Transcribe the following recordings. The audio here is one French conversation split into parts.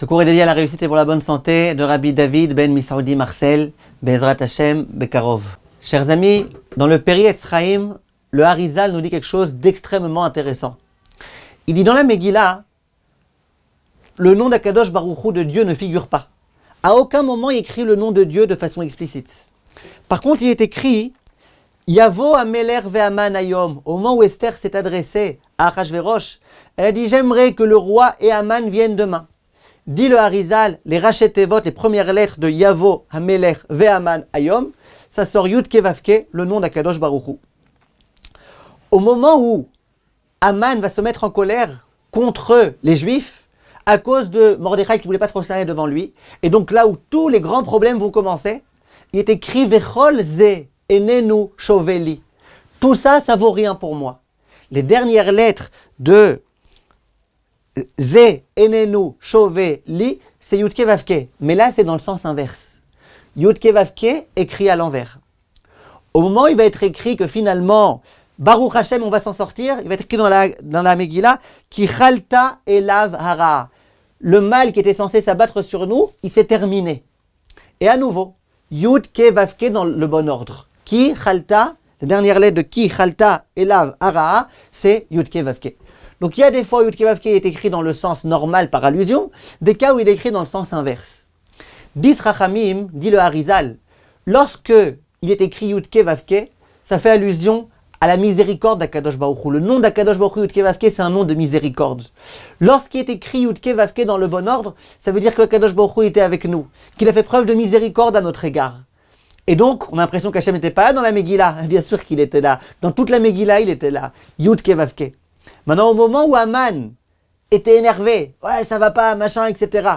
Ce cours est dédié à la réussite et pour la bonne santé de Rabbi David ben Misaoudi Marcel, Bezrat Hashem, Bekarov. Chers amis, dans le Peri Etzraïm, le Harizal nous dit quelque chose d'extrêmement intéressant. Il dit dans la Megillah, le nom d'Akadosh Baruch Hu de Dieu ne figure pas. À aucun moment il écrit le nom de Dieu de façon explicite. Par contre, il est écrit Yavo Ameler ve'aman ayom. Au moment où Esther s'est adressée à Achashverosh, elle a dit j'aimerais que le roi et Aman viennent demain. Dit le Harizal, les Rachetevot, les premières lettres de Yavo Ameler ve'aman ayom, ça sort Yud Kevavke, le nom d'Akadosh Baruch Hu. Au moment où Aman va se mettre en colère contre les Juifs, à cause de Mordechai qui ne voulait pas se prosterner devant lui, et donc là où tous les grands problèmes vont commencer, il est écrit Vechol ze enenu shoveli. Tout ça, ça vaut rien pour moi. Les dernières lettres de ze enenu shoveli, c'est Yud Kevavke, mais là c'est dans le sens inverse. Yud Kevavke écrit à l'envers. Au moment où il va être écrit que finalement Baruch Hashem, on va s'en sortir, il va être écrit dans la Megillah Ki chalta elav hara. Le mal qui était censé s'abattre sur nous, il s'est terminé. Et à nouveau, Yud Kevavke dans le bon ordre. Ki chalta, la dernière lettre de Ki chalta elav hara, c'est Yud Kevavke. Donc il y a des fois où Yud Kevavke est écrit dans le sens normal par allusion, des cas où il est écrit dans le sens inverse. Dis Rachamim, dit le Harizal, lorsque il est écrit Yud Kevavke, ça fait allusion à la miséricorde d'Akadosh Baruch Hu. Le nom d'Akadosh Baruch Hu, Yud Kevavke, c'est un nom de miséricorde. Lorsqu'il est écrit Yud Kevavke dans le bon ordre, ça veut dire que Akadosh Baruch Hu était avec nous, qu'il a fait preuve de miséricorde à notre égard. Et donc, on a l'impression qu'Hachem n'était pas là dans la Megillah. Bien sûr qu'il était là. Dans toute la Megillah, il était là. Yud Kevavke. Maintenant, au moment où Aman était énervé, ouais, ça va pas, machin, etc.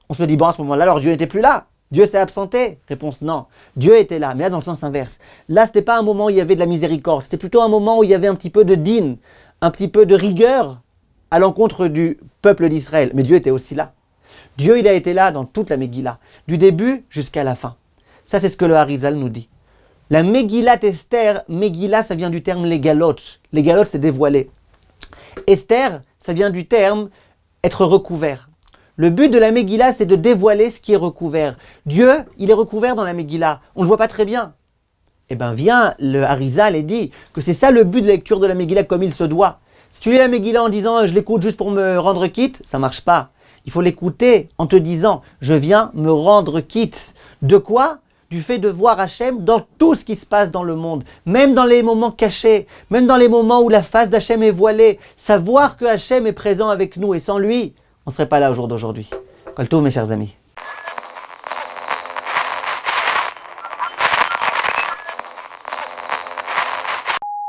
On se dit, bon, à ce moment-là, alors Dieu n'était plus là. Dieu s'est absenté. Réponse non. Dieu était là, mais là dans le sens inverse. Là, c'était pas un moment où il y avait de la miséricorde. C'était plutôt un moment où il y avait un petit peu de din, un petit peu de rigueur à l'encontre du peuple d'Israël. Mais Dieu était aussi là. Dieu, il a été là dans toute la Megillah, du début jusqu'à la fin. Ça, c'est ce que le Harizal nous dit. La Megillat Esther, Megillah, ça vient du terme les galotes. Les galotes, c'est dévoiler. Esther, ça vient du terme être recouvert. Le but de la Megillah, c'est de dévoiler ce qui est recouvert. Dieu, il est recouvert dans la Megillah. On ne le voit pas très bien. Eh bien, vient le Harizal et dit que c'est ça le but de la lecture de la Megillah comme il se doit. Si tu lis la Megillah en disant « je l'écoute juste pour me rendre quitte », ça ne marche pas. Il faut l'écouter en te disant « je viens me rendre quitte ». De quoi ? Du fait de voir Hachem dans tout ce qui se passe dans le monde, même dans les moments cachés, même dans les moments où la face d'Hachem est voilée, savoir que Hachem est présent avec nous et sans lui, on ne serait pas là au jour d'aujourd'hui. Kol tov, mes chers amis.